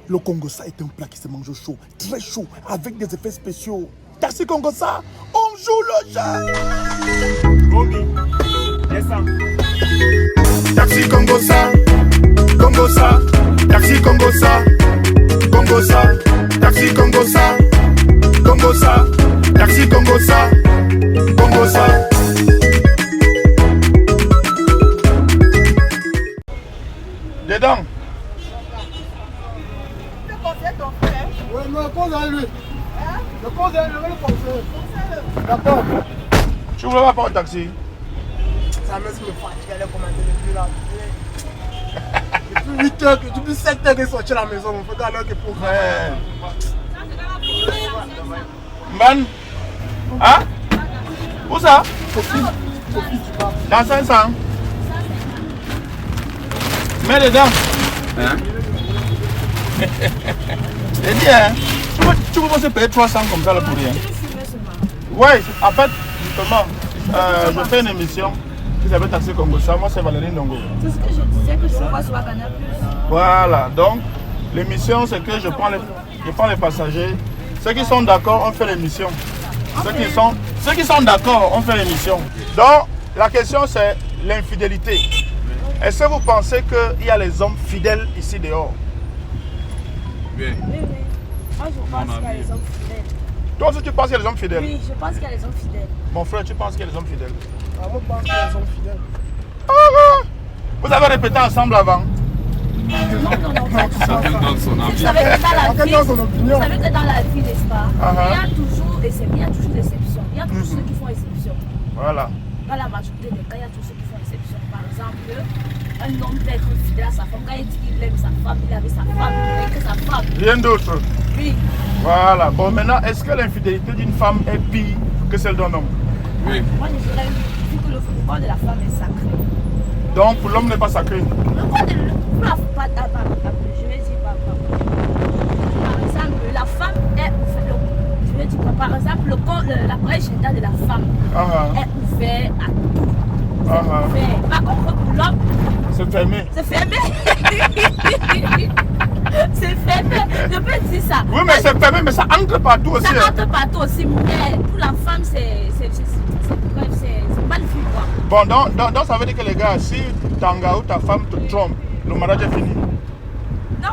Le Congossa est un plat qui se mange chaud, très chaud, avec des effets spéciaux. Taxi Congossa, on joue le jeu. Romy, descends. Taxi Congossa, Congossa, Taxi Congossa, Congossa, Taxi Congossa, Congossa, Taxi Congossa, Congossa. Dedans. Tu conseilles ton frère? Oui, non, pose à lui. Hein? Le pose à lui, je vais le conseiller. Conseille-le. D'accord. Tu voulais pas prendre un taxi? Ça me fatigue, elle est commandée depuis là. Depuis 8 heures, depuis 7 heures que je suis sorti à la maison, mon frère, alors que pour faire. Man. Hein? Où ça? Sophie, tu pars. Dans 500. Mets dedans. Hein? J'ai dit, hein? Tu peux pas se payer 300 comme ça là pour rien. Ouais, en fait, justement, je fais une émission qui s'appelle Taxi Congossa. Moi, c'est Valérie Ndongo. C'est ce que je disais que je vois sur la Canal+. Voilà, donc l'émission, c'est que je prends les passagers. Ceux qui sont d'accord, on fait l'émission. Ceux qui sont d'accord, on fait l'émission. Donc, la question, c'est l'infidélité. Est-ce que vous pensez qu'il y a les hommes fidèles ici dehors? Oui. Oui. Moi, je pense qu'il y a les hommes fidèles. Toi aussi, tu penses qu'il y a les hommes fidèles? Oui, je pense qu'il y a les hommes fidèles. Mon frère, tu penses qu'il y a les hommes fidèles? Ah, moi, je pense qu'ils sont fidèles. Vous avez répété ensemble avant? Non, Chacun donne son Vous avis. savez que dans la Chacun vie, donne son opinion. vous savez que dans la vie, n'est-ce pas, Uh-huh. il y a toujours des exceptions. Il y a toujours ceux qui font exception. Voilà. Dans la majorité des cas, il y a tous ceux qui font exception. Par exemple, un homme peut être fidèle à sa femme. Quand il dit qu'il aime sa femme, il est avec sa femme, il aime que sa femme. Rien d'autre. Oui. Voilà. Bon, maintenant, est-ce que l'infidélité d'une femme est pire que celle d'un homme? Oui. Moi, je dirais, vu que le corps de la femme est sacré. Donc, pour l'homme n'est pas sacré. Le corps de la femme, je vais dire par exemple, la femme est ouverte. Je vais dire par exemple, l'appareil génital de la femme Uh-huh. est ouvert à tout. C'est Uh-huh. ouvert. Par contre, pour l'homme, C'est fermé. c'est fermé. C'est fermé. Je peux dire ça. Oui, mais c'est fermé, mais ça entre partout aussi. Ça hein. entre partout aussi, mais pour la femme, c'est mal vu, quoi. Bon, donc ça veut dire que les gars, si ton gars ou ta femme te trompe, le mariage est fini. Non.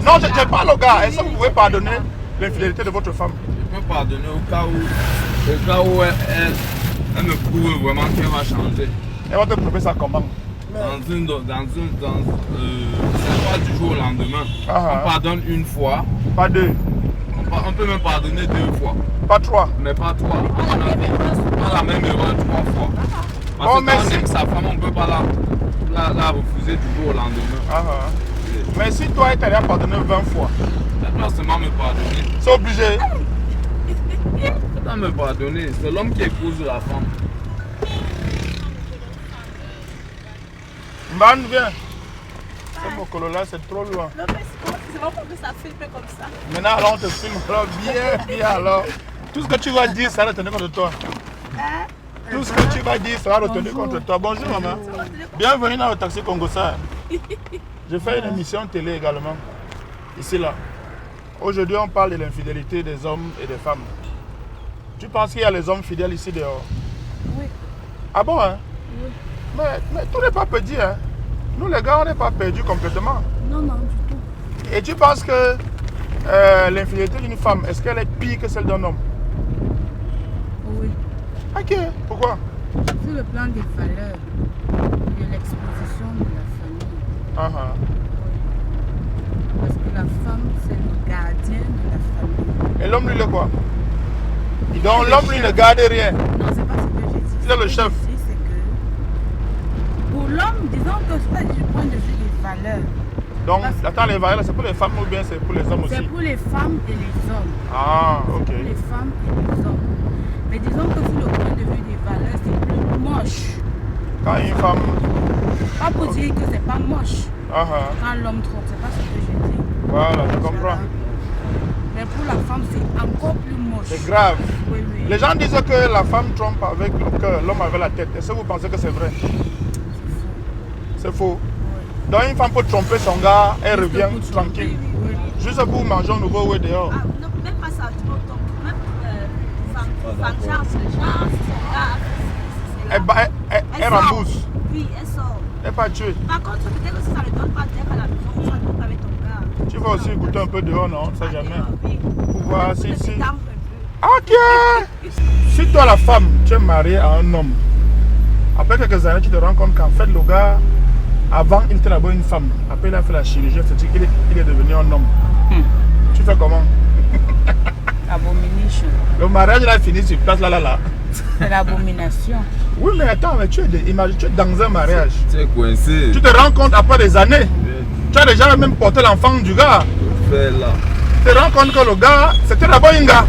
Non, je parle aux gars. Est-ce que vous pouvez pardonner l'infidélité de votre femme? Je peux pardonner au cas où elle me prouve vraiment qu'elle va changer. Elle va te prouver ça comment? C'est pas du jour au lendemain. Ah, On pardonne une fois. Pas deux, On peut même pardonner 2 fois. pas trois. Mais pas 3. On a la même erreur 3 fois. Parce Bon, que quand merci. on aime sa femme, on ne peut pas la refuser du jour au lendemain. Ah, ah. Mais si toi, tu allais pardonner 20 fois, Elle doit seulement me pardonner. c'est obligé. Elle doit me pardonner. C'est l'homme qui épouse la femme. Man, viens. Ce mokolo là, c'est trop loin. Non, mais c'est pas pour que ça filme comme ça. Maintenant, alors on te filme. Alors, bien, alors. Tout ce que tu vas dire, ça va retenir contre toi. Tout ce que tu vas dire, ça va retenir contre toi. Bonjour, maman. Bienvenue dans le Taxi Congossa. Je fais une émission télé également. Ici, là. Aujourd'hui, on parle de l'infidélité des hommes et des femmes. Tu penses qu'il y a les hommes fidèles ici dehors? Oui. Ah bon, hein? Oui. Mais tout n'est pas perdu, hein? Nous, les gars, on n'est pas perdus complètement. Non, du tout. Et tu penses que l'infidélité d'une femme, est-ce qu'elle est pire que celle d'un homme? Oui, Ok, pourquoi? sur le plan des valeurs, de l'exposition de la famille. Ah, ah. Parce que la femme, c'est le gardien de la famille. Et l'homme, lui, il est quoi? Donc l'homme, lui, ne garde rien. Non, c'est pas ce que j'ai dit. Il est le chef. Ce que j'ai dit, c'est que pour l'homme, disons que c'est du point de vue des valeurs. Donc, attends, les valeurs, c'est pour les femmes ou bien c'est pour les hommes aussi? C'est pour les femmes et les hommes. Ah, ok. Pour les femmes et les hommes. Mais disons que sur le point de vue des valeurs, c'est plus moche. Quand une femme... Pas pour dire que c'est pas moche. Ah, ah. Quand l'homme trompe, c'est pas ce que j'ai dit. Voilà, je comprends. Voilà. Mais pour la femme, c'est encore plus moche. C'est grave. Oui, oui. Les gens disent que la femme trompe avec le cœur, l'homme avec la tête. Est-ce que vous pensez que c'est vrai? C'est faux. Donc une femme peut tromper son gars, elle Juste revient pour tranquille. tromper, oui. Juste pour manger un nouveau ouais dehors. Ah, non, même pas ça, tu vois, donc, même femme charge les gens, son gars, Elle rembourse. Oui, elle sort. Elle n'est pas tuée. Par contre, peut-être que si ça ne donne pas d'être à la maison, ça ne donne pas avec ton gars. Tu vas aussi goûter un peu dehors, non? Ça jamais. Oui. Pour voir si... Tu t'aimes un peu. Ok. Si toi, la femme, tu es mariée à un homme, après quelques années, tu te rends compte qu'en fait, le gars, avant, il était d'abord une femme. Après, il a fait la chirurgie, c'est-à-dire qu'il est devenu un homme. Tu fais comment? Abomination. Le mariage, il a fini sur place, là. C'est l'abomination. Oui, mais attends, mais imagine, tu es dans un mariage. Tu es coincé. Tu te rends compte après des années. Tu as déjà même porté l'enfant du gars. Fais là. Tu te rends compte que le gars, c'était d'abord un gars.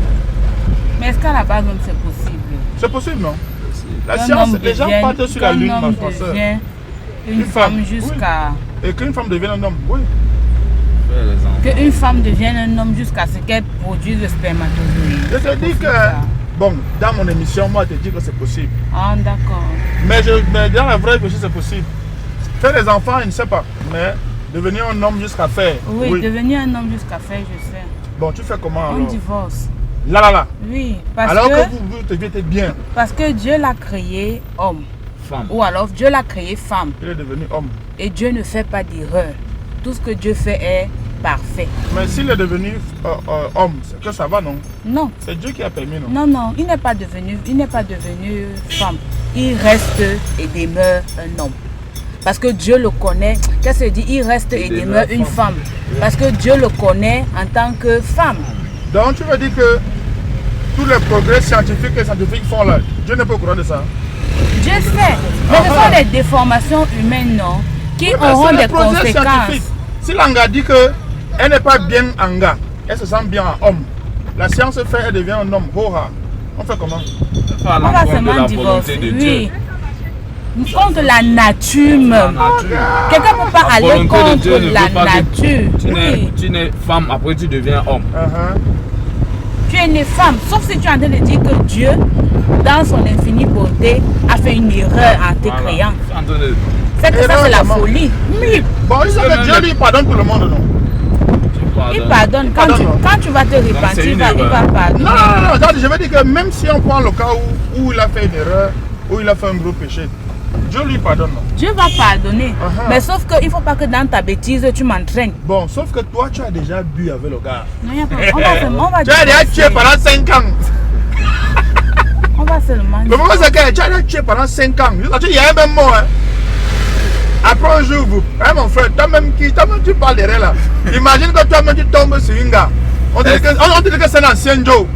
Mais est-ce qu'à la base, même c'est possible? C'est possible, non? La Qu'un science, homme les gens devienne- partent sur la lune, qu'un ma homme française. devient une Une femme, femme jusqu'à... Et qu'une femme devienne un homme, oui. Fais les enfants. Qu'une femme devienne un homme jusqu'à ce qu'elle produise le spermatozoïde. Je te dis que, bon, dans mon émission, moi, je te dis que c'est possible. Ah, d'accord. Mais dans la vraie vie, c'est possible. Faire des enfants, je ne sais pas. Mais devenir un homme jusqu'à faire. Oui, devenir un homme jusqu'à faire, je sais. Bon, tu fais comment On alors? divorce. Là. Oui, parce Alors que vous étiez bien. parce que Dieu l'a créé homme. Femme. Ou alors Dieu l'a créé femme. Il est devenu homme. Et Dieu ne fait pas d'erreur. Tout ce que Dieu fait est parfait. Mais s'il est devenu homme, c'est que ça va, non? Non, C'est Dieu qui a permis, non? non, il n'est pas devenu femme. Il reste et demeure un homme. Parce que Dieu le connaît. Qu'est-ce que dit? Il reste et demeure une femme. Parce que Dieu le connaît en tant que femme. Donc tu veux dire que tous les progrès scientifiques que les scientifiques font là, Dieu n'est pas au courant de ça? Dieu sait. Mais ce sont des déformations humaines, non? Qui Oui, mais auront c'est des les progrès conséquences. scientifiques. Si l'anga dit qu'elle n'est pas bien en gars, elle se sent bien en homme. La science fait, elle devient un homme. On fait comment? Pas à On va l'encontre de seulement la divorcer. volonté de Dieu. Oui. Contre la nature La même. nature. Quelqu'un ne peut pas La aller volonté de contre Dieu ne la veut pas que nature. Oui. Tu n'es femme, après tu deviens homme. Tu es une femme, sauf si tu es en train de dire que Dieu, dans son infinie bonté, a fait une erreur en te Voilà. créant. Tu es en train de- C'est que ça, c'est la Erreur, folie. Oui, Bon, il sait que Dieu lui pardonne tout le monde, non? tu pardonnes. il pardonne. Quand tu vas te repentir, c'est il une va erreur. pardonner. Non, attends, je veux dire que même si on prend le cas où il a fait une erreur, où il a fait un gros péché, Dieu lui pardonne, non? Dieu va pardonner. Uh-huh. Mais sauf qu'il ne faut pas que dans ta bêtise, tu m'entraînes. Bon, sauf que toi, tu as déjà bu avec le gars. Non, y a pas. On va Tu as déjà tué divorcer. pendant 5 ans. On va seulement. Le problème, c'est que tu as déjà tué pendant 5 ans. Il y a un même mot, hein. Après un jour, mon frère, toi-même tu parles derrière là. Imagine que toi-même tu tombes sur un gars. On te dit que c'est un ancien Joe.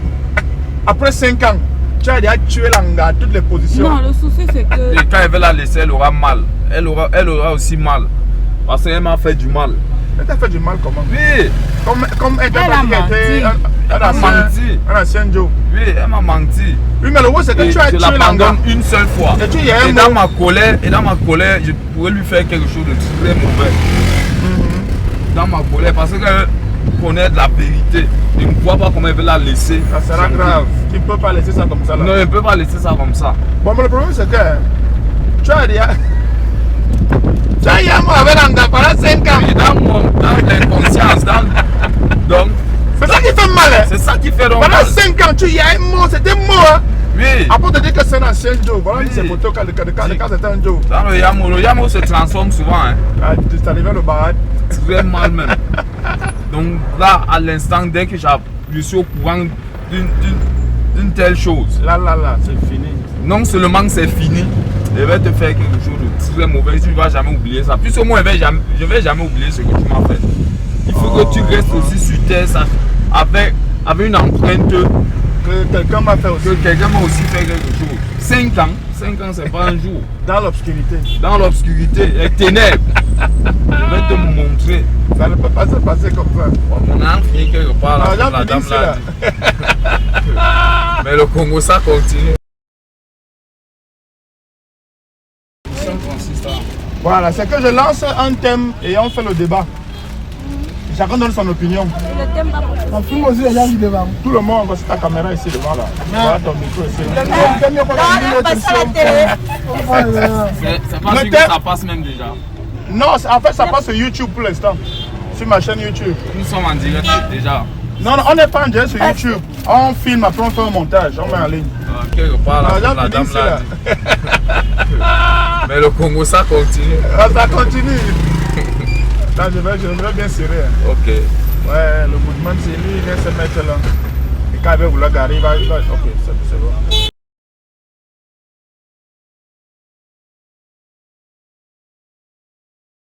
Après 5 ans, tu as déjà tué l'anga à toutes les positions. Non, le souci c'est que. Et quand elle va la laisser, elle aura mal. Elle aura aussi mal. Parce qu'elle m'a fait du mal. Elle t'a fait du mal comment? Oui, Comme elle t'a Elle a dit qu'elle était menti. un ancien Joe. oui, elle m'a menti. Oui, mais le mot c'est que Et tu as je tué la l'anga. pardonne une seule fois. Et tu y as un Et mot. dans ma colère, je pourrais lui faire quelque chose de très mauvais. Dans ma colère, parce qu'elle connaît de la vérité. Je ne vois pas comment elle veut la laisser. Ça sera chanter. grave. Tu ne peux pas laisser ça comme ça là. Non, elle ne peut pas laisser ça comme ça. Bon, mais le problème c'est que tu as déjà. Tu as eu un mot avec l'anga pendant 5 ans. Oui, dans l'inconscience, donc, C'est ça qui fait mal, hein. c'est ça qui fait donc Pendant mal. 5 ans, tu y as un mot, c'était mot, hein. Oui, Après, te dire que c'est un ancien Joe. Voilà, Oui. c'est photo quand c'était un Joe. dans le yamo se transforme souvent, hein. Ah, tu es arrivé à le barrage. Très mal même. Donc là, à l'instant, dès que je suis au courant d'une telle chose, Là, c'est fini. non seulement c'est fini, elle va te faire quelque chose de très mauvais, tu ne vas jamais oublier ça. Puisque moi, je ne vais jamais oublier ce que tu m'as fait. Il faut que tu restes aussi sur terre ça, avec une empreinte Que quelqu'un m'a fait aussi. que quelqu'un m'a aussi fait quelque chose. 5 ans, c'est pas un jour. Dans l'obscurité. Dans l'obscurité, les ténèbres, je vais te montrer. Ça ne peut pas se passer comme ça. On a fini quelque part là, Ah, comme j'ai la fini dame ici, l'a là. dit. Mais le Congo, ça continue. Voilà, c'est que je lance un thème et on fait le débat. Chacun donne son opinion. Et le thème va pour En film aussi, les gens qui devant. Tout le monde, voici ta caméra ici devant là. Voilà ton micro ici. Là. on passe à la télé. C'est pas Le sûr que thème- ça passe même déjà. Non, en fait, ça passe sur YouTube pour l'instant. Sur ma chaîne YouTube. Nous sommes en direct déjà. Non, non, on n'est pas en direct sur YouTube. On filme, après on fait un montage, on met en ligne. Quelque part, Ah, la dame l'a dit. Mais le Congo, ça continue. Ah, ça continue. Là, je vais bien serrer. Ok. Ouais, le mouvement, c'est lui, il vient se mettre là. Et quand il va vouloir garer, il va. Ok, c'est bon.